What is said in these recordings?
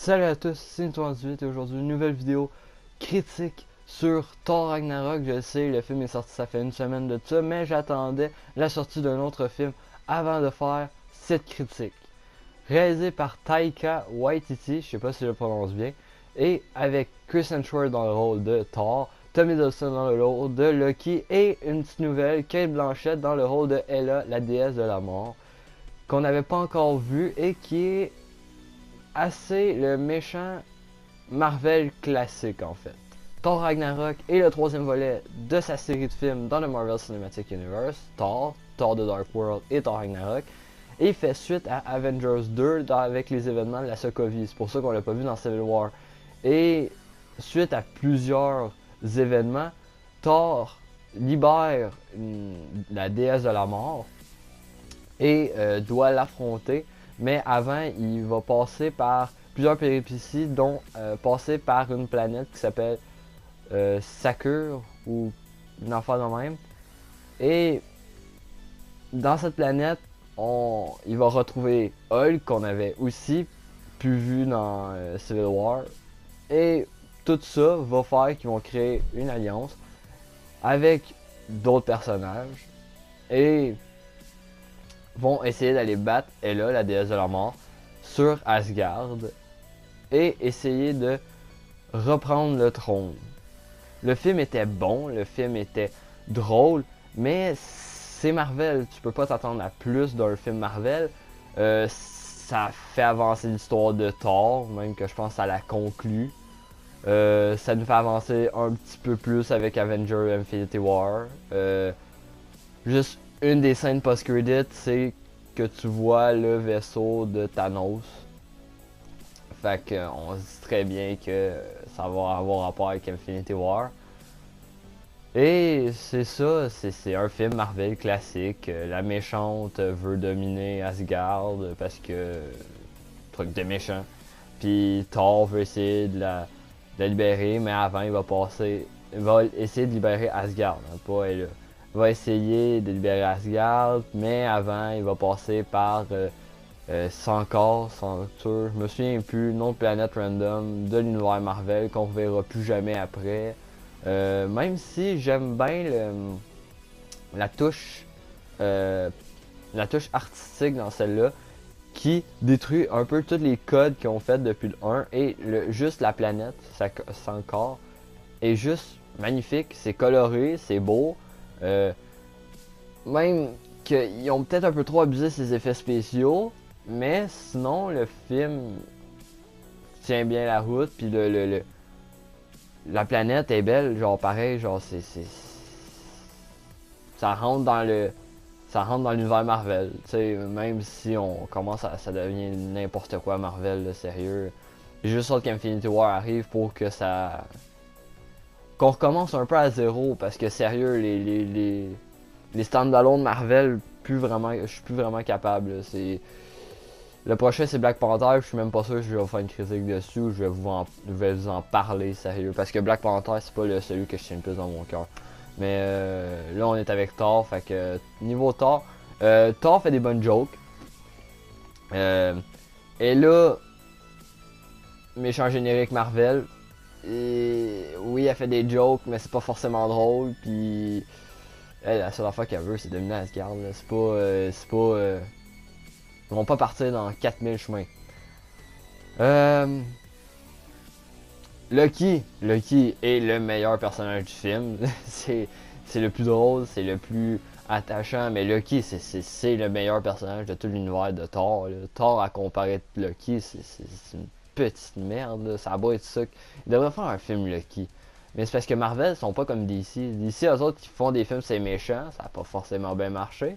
Salut à tous, c'est Nito18 et aujourd'hui une nouvelle vidéo critique sur Thor Ragnarok. Je sais, le film est sorti, ça fait une semaine de ça, mais j'attendais la sortie d'un autre film avant de faire cette critique. Réalisé par Taika Waititi, je sais pas si je le prononce bien, et avec Chris Hemsworth dans le rôle de Thor, Tom Hiddleston dans le rôle de Loki et une petite nouvelle, Cate Blanchett dans le rôle de Hela, la déesse de la mort, qu'on n'avait pas encore vu et qui est assez le méchant Marvel classique en fait. Thor Ragnarok est le troisième volet de sa série de films dans le Marvel Cinematic Universe, Thor, Thor The Dark World et Thor Ragnarok, et il fait suite à Avengers 2 avec les événements de la Sokovie. C'est pour ça qu'on l'a pas vu dans Civil War. Et suite à plusieurs événements, Thor libère la déesse de la mort et doit l'affronter. Mais avant, il va passer par plusieurs péripéties, dont passer par une planète qui s'appelle Sakur ou une affaire de même. Et dans cette planète, il va retrouver Hulk qu'on avait aussi pu vu dans Civil War. Et tout ça va faire qu'ils vont créer une alliance avec d'autres personnages et vont essayer d'aller battre Hela, la déesse de la mort, sur Asgard et essayer de reprendre le trône. Le film était bon, le film était drôle, mais c'est Marvel, tu peux pas t'attendre à plus d'un film Marvel. Ça fait avancer l'histoire de Thor, même que je pense que ça la conclut. Ça nous fait avancer un petit peu plus avec Avengers Infinity War. Juste une des scènes post-credit, c'est que tu vois le vaisseau de Thanos. Fait qu'on se dit très bien que ça va avoir rapport avec Infinity War. Et c'est ça, c'est un film Marvel classique. La méchante veut dominer Asgard parce que truc de méchant. Puis Thor veut essayer de la libérer, mais avant il va essayer de libérer Asgard, hein, pas elle. Il va essayer de libérer Asgard, mais avant il va passer par Sankar, je me souviens plus, une autre planète random de l'univers Marvel qu'on ne verra plus jamais après. Même si j'aime bien la touche artistique dans celle-là, qui détruit un peu tous les codes qu'ils ont fait depuis le 1 et juste la planète, Sankar, est juste magnifique, c'est coloré, c'est beau. Même qu'ils ont peut-être un peu trop abusé ses effets spéciaux, mais sinon le film tient bien la route, puis la planète est belle, genre pareil, genre ça rentre dans l'univers Marvel, tu sais, même si on commence ça devient n'importe quoi Marvel, là, sérieux. J'ai juste hâte qu'Infinity War arrive pour que qu'on recommence un peu à zéro, parce que sérieux, les stand-alone Marvel, je suis plus vraiment capable, là. Le prochain c'est Black Panther, je suis même pas sûr que je vais faire une critique dessus ou je vais vous en parler sérieux, parce que Black Panther c'est pas celui que je tiens le plus dans mon cœur. Mais là on est avec Thor, fait que niveau Thor, Thor fait des bonnes jokes. Et là, méchant générique Marvel, et oui elle fait des jokes mais c'est pas forcément drôle, puis la seule affaire qu'elle veut c'est dominer Asgard, c'est pas ils vont pas partir dans 4000 chemins. Loki est le meilleur personnage du film. c'est le plus drôle, c'est le plus attachant, mais Loki c'est le meilleur personnage de tout l'univers de Thor. Là. Thor à comparer de Loki, c'est une petite merde. Là. Ça va être ça. Il devrait faire un film Loki. Mais c'est parce que Marvel sont pas comme DC. DC, eux autres, qui font des films, c'est méchant. Ça a pas forcément bien marché.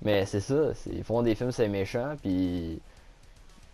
Mais c'est ça, ils font des films, c'est méchant, puis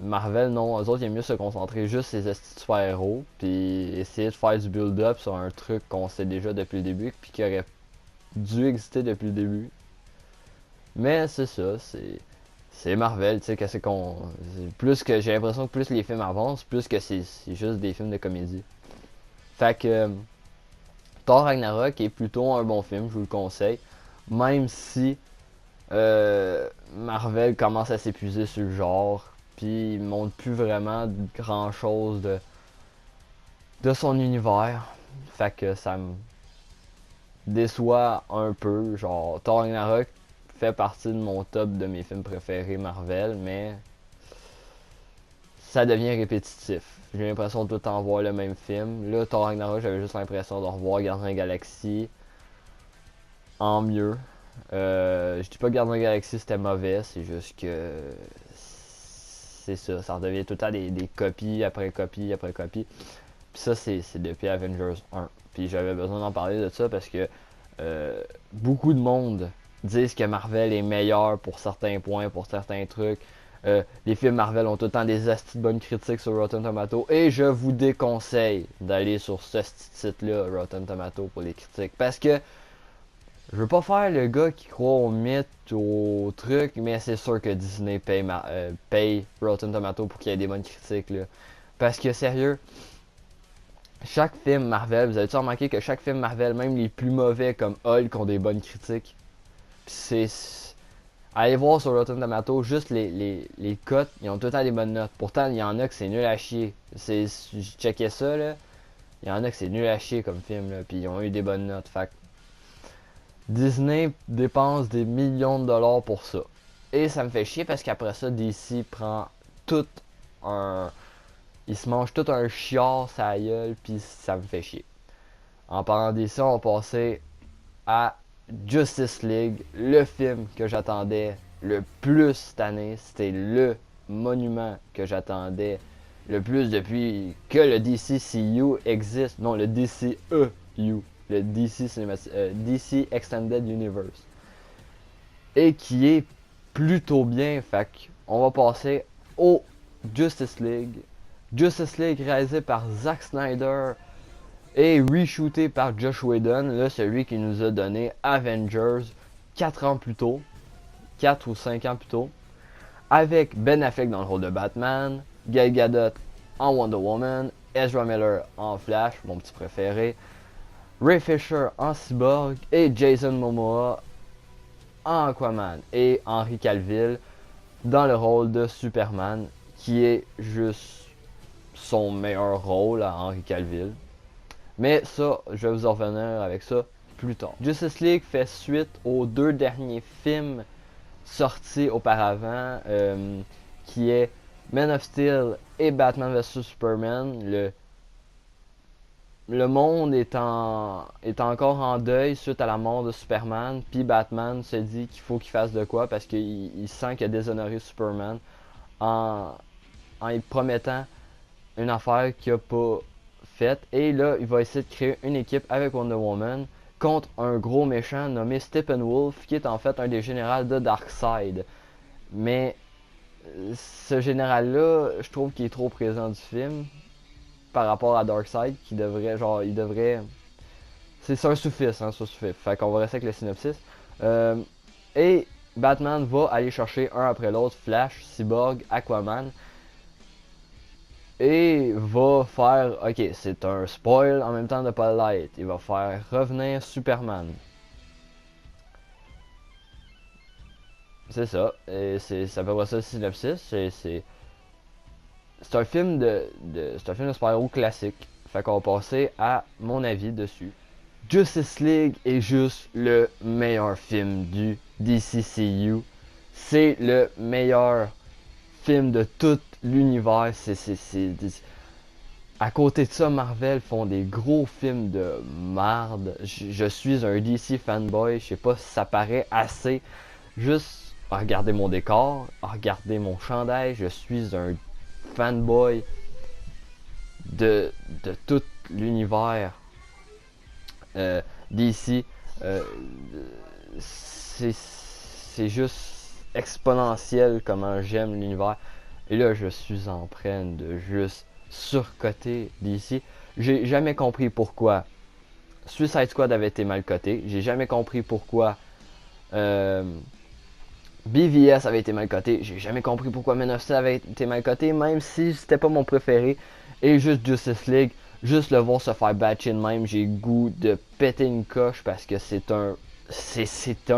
Marvel, non, eux autres, ils aiment mieux se concentrer juste sur les super-héros, puis essayer de faire du build-up sur un truc qu'on sait déjà depuis le début, puis qui aurait dû exister depuis le début. Mais c'est ça, c'est Marvel, tu sais, qu'est-ce qu'on... Plus que j'ai l'impression que plus les films avancent, plus que c'est juste des films de comédie. Fait que Thor Ragnarok est plutôt un bon film, je vous le conseille, même si Marvel commence à s'épuiser sur le genre, puis il montre plus vraiment grand chose de son univers. Fait que ça me déçoit un peu. Genre, Thor Ragnarok fait partie de mon top de mes films préférés Marvel, mais ça devient répétitif. J'ai l'impression de tout le temps voir le même film. Là, Thor Ragnarok, j'avais juste l'impression de revoir Gardien Galaxy en mieux. Je dis pas que Gardien Galaxy c'était mauvais, c'est juste que c'est ça, ça redevient tout le temps des copies après copies après copies. Puis ça, c'est depuis Avengers 1. Puis j'avais besoin d'en parler de ça parce que beaucoup de monde disent que Marvel est meilleur pour certains points, pour certains trucs. Les films Marvel ont tout le temps des astis de bonnes critiques sur Rotten Tomatoes. Et je vous déconseille d'aller sur ce site-là, Rotten Tomatoes, pour les critiques. Parce que je veux pas faire le gars qui croit au mythe, au truc, mais c'est sûr que Disney paye Rotten Tomatoes pour qu'il y ait des bonnes critiques. Là. Parce que sérieux, chaque film Marvel, vous avez-tu remarqué que chaque film Marvel, même les plus mauvais comme Hulk, ont des bonnes critiques? Pis allez voir sur Rotten Tomatoes, juste les cotes, ils ont tout le temps des bonnes notes. Pourtant, il y en a que c'est nul à chier. Je checkais ça, là. Il y en a que c'est nul à chier comme film, là. Puis ils ont eu des bonnes notes. Fait que Disney dépense des millions de dollars pour ça. Et ça me fait chier parce qu'après ça, DC prend tout un... Il se mange tout un chiard sa gueule, puis ça me fait chier. En parlant d'ici, on va passer à Justice League, le film que j'attendais le plus cette année. C'était le monument que j'attendais le plus depuis que le DCCU existe. Non, le DCEU, le DC Extended Universe. Et qui est plutôt bien. Fait qu'on va passer au Justice League. Justice League réalisé par Zack Snyder et reshooté par Josh Whedon, là, celui qui nous a donné Avengers 4 ans plus tôt, 4 ou 5 ans plus tôt, avec Ben Affleck dans le rôle de Batman, Gal Gadot en Wonder Woman, Ezra Miller en Flash, mon petit préféré, Ray Fisher en Cyborg et Jason Momoa en Aquaman et Henry Cavill dans le rôle de Superman, qui est juste son meilleur rôle à Henry Cavill. Mais ça, je vais vous en revenir avec ça plus tard. Justice League fait suite aux deux derniers films sortis auparavant, qui est Man of Steel et Batman vs Superman. Le monde est encore en deuil suite à la mort de Superman, puis Batman se dit qu'il faut qu'il fasse de quoi parce qu'il sent qu'il a déshonoré Superman en lui promettant une affaire qu'il n'a pas faite. Et là, il va essayer de créer une équipe avec Wonder Woman contre un gros méchant nommé Steppenwolf, qui est en fait un des généraux de Darkseid. Mais ce général-là, je trouve qu'il est trop présent du film par rapport à Darkseid, qui devrait, genre, il devrait... C'est un sous-fifre, hein, ça suffit. Fait qu'on va rester avec le synopsis. Et Batman va aller chercher un après l'autre Flash, Cyborg, Aquaman. Et va faire, ok, c'est un spoil en même temps de pas l'être. Il va faire revenir Superman. C'est ça. Et c'est à peu près ça le synopsis. C'est un film c'est un film de super-héros classique. Fait qu'on va passer à mon avis dessus. Justice League est juste le meilleur film du DCCU. C'est le meilleur film de tout l'univers. À côté de ça, Marvel font des gros films de marde. Je suis un DC fanboy. Je sais pas si ça paraît assez. Juste regardez mon décor, regardez mon chandail. Je suis un fanboy de tout l'univers DC. C'est juste exponentiel comment j'aime l'univers. Et là, je suis en train de juste surcoter DC. J'ai jamais compris pourquoi Suicide Squad avait été mal coté. J'ai jamais compris pourquoi BVS avait été mal coté. J'ai jamais compris pourquoi Man of Steel avait été mal coté, même si c'était pas mon préféré. Et juste Justice League, juste le voir se faire batcher de même, j'ai le goût de péter une coche parce que c'est un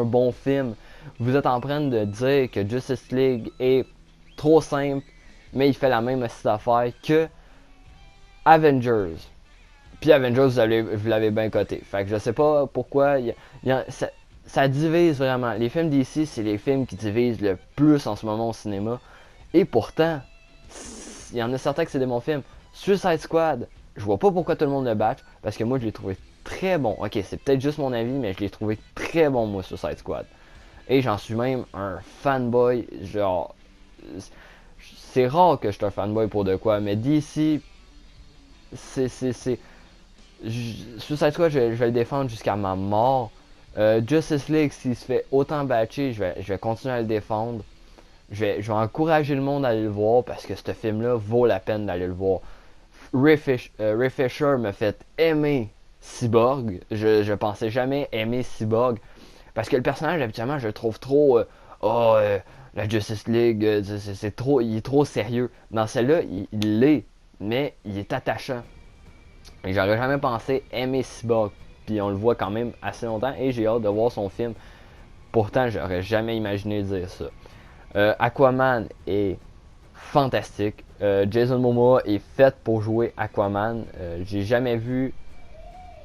bon film. Vous êtes en train de dire que Justice League est trop simple, mais il fait la même affaire que Avengers. Puis Avengers, vous l'avez bien coté. Fait que je sais pas pourquoi. Ça divise vraiment. Les films d'ici, c'est les films qui divisent le plus en ce moment au cinéma. Et pourtant, il y en a certains que c'est des bons films. Suicide Squad, je vois pas pourquoi tout le monde le batch. Parce que moi, je l'ai trouvé très bon. Ok, c'est peut-être juste mon avis, mais je l'ai trouvé très bon, moi, Suicide Squad. Et j'en suis même un fanboy. Genre, c'est rare que je sois un fanboy pour de quoi. Mais d'ici, c'est Suicide Squad, je vais le défendre jusqu'à ma mort. Justice League, s'il se fait autant batcher, je vais continuer à le défendre. Je vais encourager le monde à aller le voir parce que ce film-là vaut la peine d'aller le voir. Ray Fisher m'a fait aimer Cyborg. Je pensais jamais aimer Cyborg parce que le personnage, habituellement, je le trouve trop. La Justice League, c'est trop, il est trop sérieux. Dans celle-là, il l'est, mais il est attachant. Et j'aurais jamais pensé aimer Cyborg. Puis on le voit quand même assez longtemps et j'ai hâte de voir son film. Pourtant, j'aurais jamais imaginé dire ça. Aquaman est fantastique. Jason Momoa est fait pour jouer Aquaman. J'ai jamais vu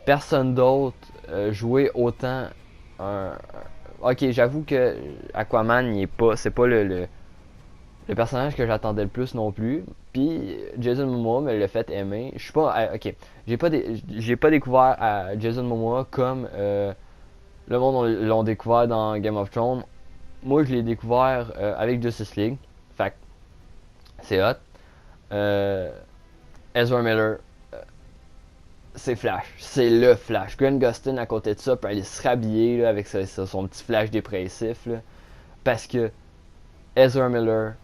personne d'autre jouer autant Ok, j'avoue que Aquaman, c'est pas le personnage que j'attendais le plus non plus. Puis Jason Momoa me l'a fait aimer. Je suis pas. Ok. J'ai pas découvert Jason Momoa comme le monde l'ont découvert dans Game of Thrones. Moi, je l'ai découvert avec Justice League. Fait que c'est hot. Ezra Miller, c'est Flash. C'est le Flash. Grant Gustin, à côté de ça, peut aller se rhabiller là, avec son petit flash dépressif. Là, parce que Ezra Miller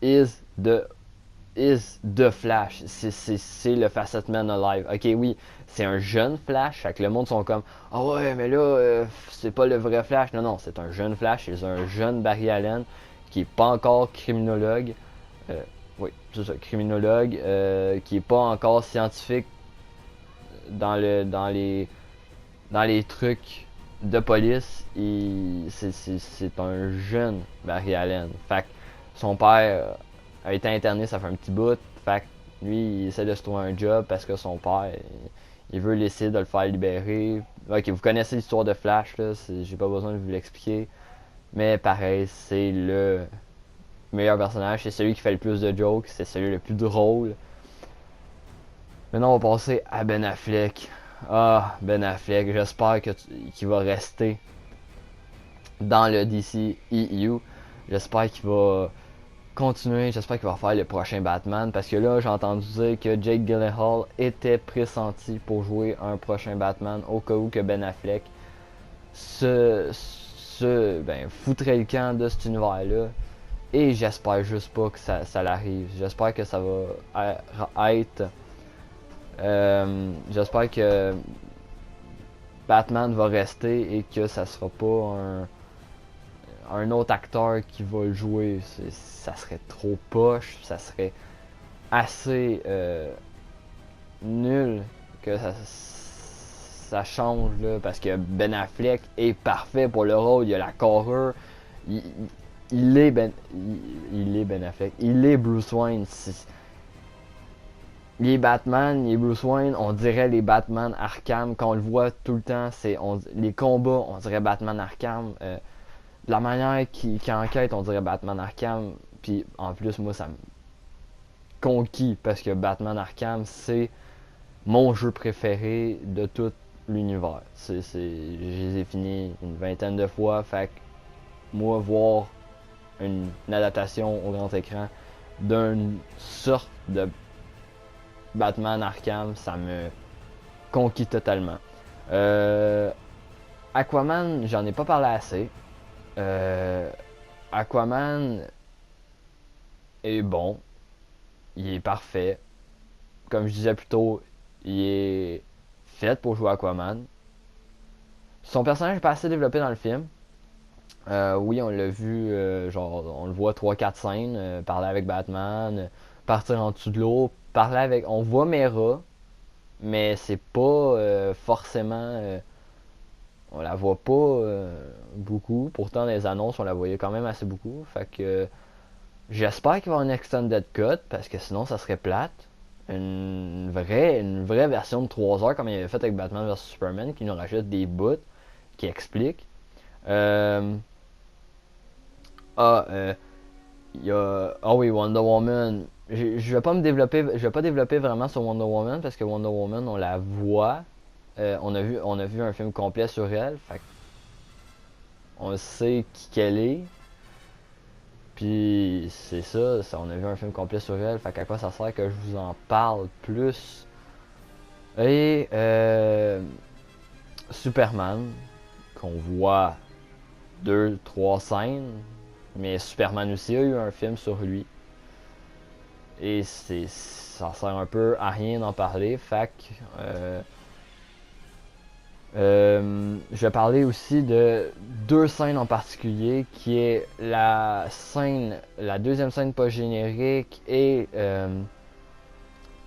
is the Flash. C'est le Facet Man Alive. Ok, oui, c'est un jeune Flash. Fait que le monde sont comme ah ouais, mais là, c'est pas le vrai Flash. Non, non, c'est un jeune Flash. C'est un jeune Barry Allen qui est pas encore criminologue. Oui, c'est ça, criminologue. Qui est pas encore scientifique dans les trucs de police. C'est un jeune Barry Allen. Fait que son père a été interné, ça fait un petit bout. Fait que lui, il essaie de se trouver un job parce que son père, il veut essayer de le faire libérer. Ok, vous connaissez l'histoire de Flash, là, j'ai pas besoin de vous l'expliquer. Mais pareil, c'est le meilleur personnage, c'est celui qui fait le plus de jokes, c'est celui le plus drôle. Maintenant, on va passer à Ben Affleck. Ah, Ben Affleck, j'espère qu'il va rester dans le DC EU. J'espère qu'il va continuer, j'espère qu'il va faire le prochain Batman. Parce que là, j'ai entendu dire que Jake Gyllenhaal était pressenti pour jouer un prochain Batman au cas où que Ben Affleck foutrait le camp de cet univers-là. Et j'espère juste pas que ça l'arrive. J'espère que ça va être. J'espère que Batman va rester et que ça sera pas un autre acteur qui va le jouer. Ça serait trop poche, ça serait assez nul que ça change là, parce que Ben Affleck est parfait pour le rôle. Il a la carrure. Il est Ben Affleck. Il est Bruce Wayne. Il est Batman, il est Bruce Wayne, on dirait les Batman Arkham, quand on le voit tout le temps, les combats, on dirait Batman Arkham, de la manière qu'il enquête, on dirait Batman Arkham, puis en plus, moi, ça me conquis, parce que Batman Arkham, c'est mon jeu préféré de tout l'univers. Je les ai finis une vingtaine de fois, fait que moi, voir une adaptation au grand écran d'une sorte de Batman Arkham, ça me conquis totalement. Aquaman, j'en ai pas parlé assez. Aquaman est bon. Il est parfait. Comme je disais plus tôt, il est fait pour jouer Aquaman. Son personnage n'est pas assez développé dans le film. Oui, on l'a vu, genre, on le voit 3-4 scènes, parler avec Batman, partir en dessous de l'eau, parler avec. On voit Mera, mais c'est pas forcément. On la voit pas beaucoup. Pourtant, dans les annonces, on la voyait quand même assez beaucoup. Fait que J'espère qu'il va y avoir une extended cut, parce que sinon ça serait plate. Une vraie version de 3 heures, comme il avait fait avec Batman vs Superman, qui nous rajoute des bouts, qui expliquent. Euh, ah, il y a... Ah oui, Wonder Woman. Je vais pas développer vraiment sur Wonder Woman, parce que Wonder Woman, on la voit. On a vu un film complet sur elle. Fait on sait qui qu'elle est. Puis c'est ça, on a vu un film complet sur elle. Fait qu'à quoi ça sert que je vous en parle plus? Et Superman, qu'on voit 2, 3 scènes. Mais Superman aussi a eu un film sur lui. Et ça sert un peu à rien d'en parler. Fait que je vais parler aussi de 2 scènes en particulier, qui est la deuxième scène post-générique et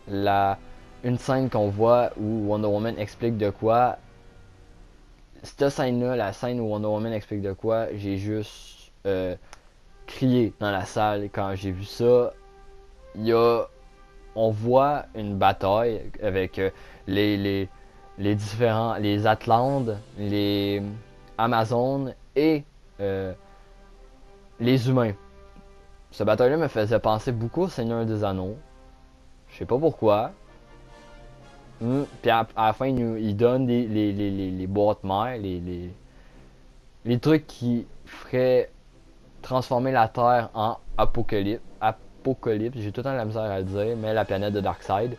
une scène qu'on voit où Wonder Woman explique de quoi. Cette scène-là, la scène où Wonder Woman explique de quoi, j'ai juste crié dans la salle quand j'ai vu ça. On voit une bataille avec les Atlantes, les Amazones et les humains. Ce bataille-là me faisait penser beaucoup au Seigneur des Anneaux. Je sais pas pourquoi. Puis à la fin, il donne les boîtes mères, les trucs qui feraient transformer la Terre en Apocalypse, j'ai tout le temps la misère à le dire, mais la planète de Darkseid.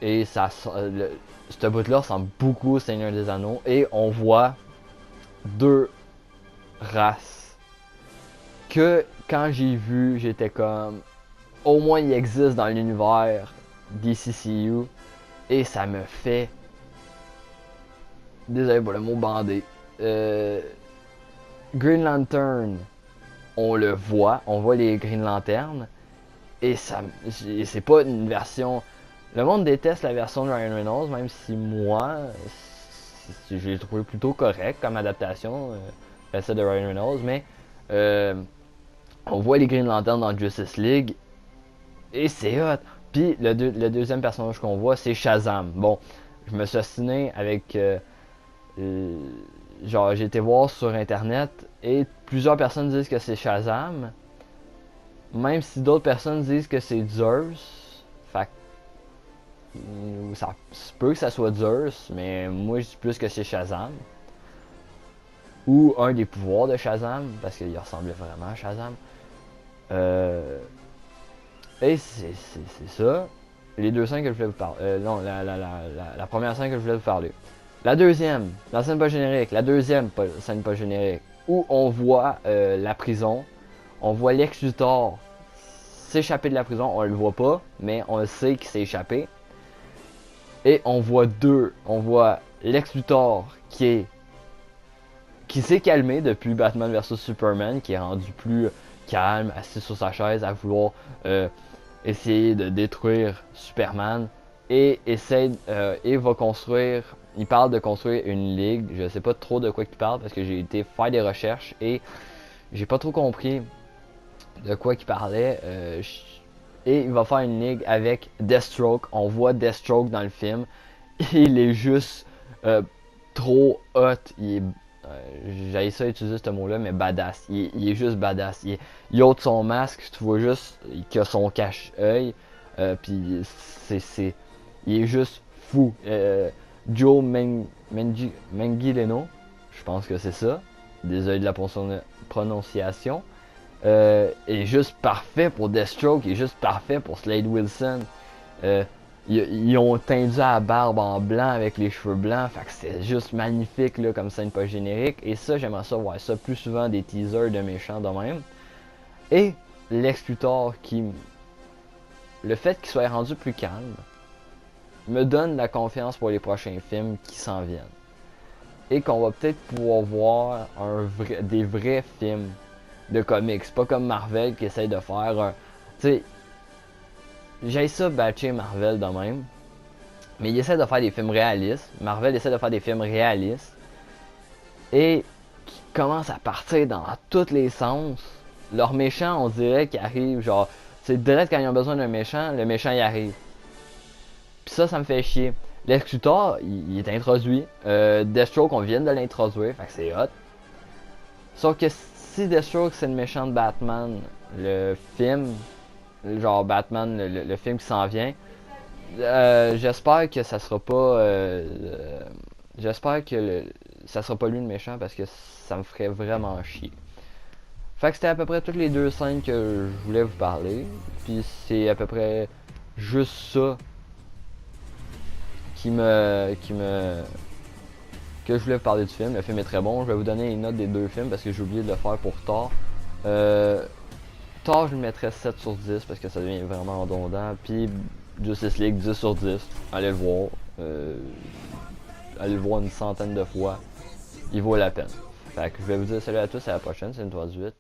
Et ce bout-là ressemble beaucoup au Seigneur des Anneaux. Et on voit 2 races que quand j'ai vu, j'étais comme, au moins il existe dans l'univers DCCU. Et ça me fait, désolé pour le mot, bandé. Green Lantern, on le voit, on voit les Green Lanterns. Et c'est pas une version. Le monde déteste la version de Ryan Reynolds, même si moi, je l'ai trouvé plutôt correct comme adaptation, celle de Ryan Reynolds. Mais on voit les Green Lanterns dans Justice League et c'est hot. Puis le deuxième personnage qu'on voit, c'est Shazam. Bon, je me suis assassiné avec. Genre, j'ai été voir sur internet et plusieurs personnes disent que c'est Shazam. Même si d'autres personnes disent que c'est Zeus. Fait ça se peut que ça soit Zeus, mais moi je dis plus que c'est Shazam. Ou un des pouvoirs de Shazam, parce qu'il ressemblait vraiment à Shazam. Et c'est ça. Les 2 scènes que je voulais vous parler. Non, la première scène que je voulais vous parler. La deuxième, la scène pas générique. La deuxième scène pas générique. Où on voit la prison. On voit Lex Luthor s'échapper de la prison. On le voit pas, mais on le sait qu'il s'est échappé. Et on voit Lex Luthor qui s'est calmé depuis Batman vs Superman, qui est rendu plus calme, assis sur sa chaise à vouloir essayer de détruire Superman et va construire. Il parle de construire une ligue. Je sais pas trop de quoi il parle parce que j'ai été faire des recherches et j'ai pas trop compris de quoi il parlait. Et il va faire une ligue avec Deathstroke. On voit Deathstroke dans le film. Il est juste trop hot. J'aille ça utiliser ce mot-là, mais badass. Il est juste badass. Il ôte son masque, tu vois juste qu'il a son cache-œil. Puis il est juste fou. Joe Manganiello, je pense que c'est ça. Désolé de la prononciation. Est juste parfait pour Deathstroke, il est juste parfait pour Slade Wilson. Ils ont teindu la barbe en blanc avec les cheveux blancs, fait que c'est juste magnifique là, comme scène pas générique. Et ça, j'aimerais ça voir ça plus souvent, des teasers de méchants de même. Et Lex Luthor le fait qu'il soit rendu plus calme me donne la confiance pour les prochains films qui s'en viennent. Et qu'on va peut-être pouvoir voir des vrais films de comics, pas comme Marvel qui essaye de faire tu sais, j'ai ça batcher Marvel de même, mais il essaie de faire des films réalistes. Marvel essaie de faire des films réalistes et qui commencent à partir dans tous les sens leurs méchants, on dirait qu'ils arrivent, genre, c'est direct quand ils ont besoin d'un méchant, le méchant y arrive. Puis ça me fait chier. Lex Luthor, il est introduit. Deathstroke, on vient de l'introduire, fait que c'est hot. Sauf que si Deathstroke c'est le méchant de Batman, le film, genre Batman, le film qui s'en vient, j'espère que ça sera pas. J'espère que ça sera pas lui le méchant parce que ça me ferait vraiment chier. Fait que c'était à peu près toutes les 2 scènes que je voulais vous parler. Puis c'est à peu près juste ça que je voulais vous parler du film. Le film est très bon. Je vais vous donner une note des 2 films parce que j'ai oublié de le faire pour Thor. Thor, je lui mettrais 7 sur 10 parce que ça devient vraiment redondant. Puis Justice League 10 sur 10. Allez le voir. Allez le voir une centaine de fois. Il vaut la peine. Fait que je vais vous dire salut à tous, à la prochaine, c'est une 3-18.